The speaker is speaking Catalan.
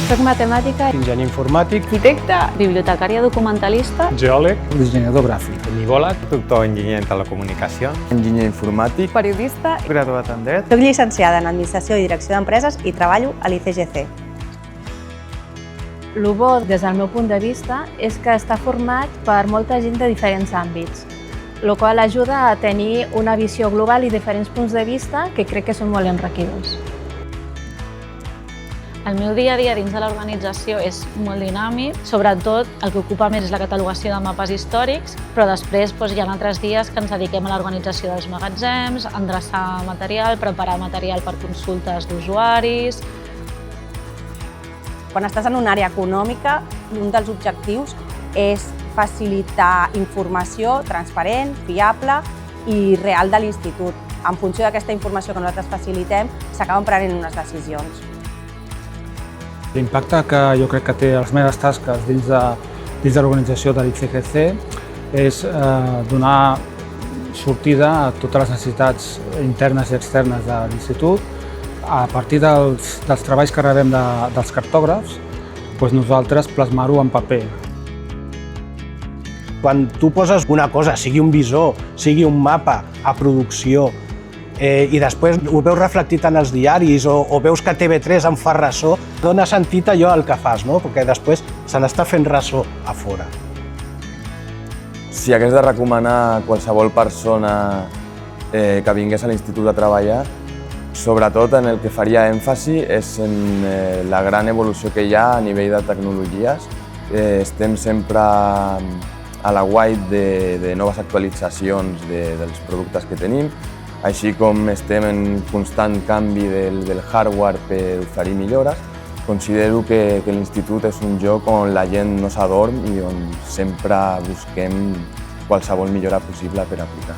Soc matemàtica, enginyer informàtic, arquitecte, bibliotecària documentalista, geòleg, dissenyador gràfic, tecnivòleg, doctor enginyer en telecomunicacions, enginyer informàtic, periodista. graduat en dret. Soc llicenciada en Administració i Direcció d'Empreses i treballo a l'ICGC. El bo, des del meu punt de vista, és que està format per molta gent de diferents àmbits, el qual ajuda a tenir una visió global i diferents punts de vista que crec que són molt enriquidors. El meu dia a dia dins de l'organització és molt dinàmic, sobretot el que ocupa més és la catalogació de mapes històrics, però després hi ha altres dies que ens dediquem a l'organització dels magatzems, endreçar material, preparar material per consultes d'usuaris. Quan estàs en una àrea econòmica, un dels objectius és facilitar informació transparent, fiable i real de l'institut. En funció d'aquesta informació que nosaltres facilitem, s'acaben prenent unes decisions. L'impacte que jo crec que té les meves tasques dins de l'organització de l'ICGC és donar sortida a totes les necessitats internes i externes de l'institut. A partir dels treballs que rebem dels cartògrafs, nosaltres plasmar-ho en paper. Quan tu poses una cosa, sigui un visor, sigui un mapa, a producció, i després ho veus reflectit en els diaris o veus que TV3 en fa ressò, dona sentit allò al que fas, no? Perquè després se n'està fent ressò a fora. Si hagués de recomanar a qualsevol persona que vingués a l'institut a treballar, sobretot en el que faria èmfasi és en la gran evolució que hi ha a nivell de tecnologies. Estem sempre a l'aguait de noves actualitzacions dels productes que tenim, així com estem en constant canvi del hardware per oferir millores. Considero que l'institut és un lloc on la gent no s'adorm i on sempre busquem qualsevol millora possible per aplicar.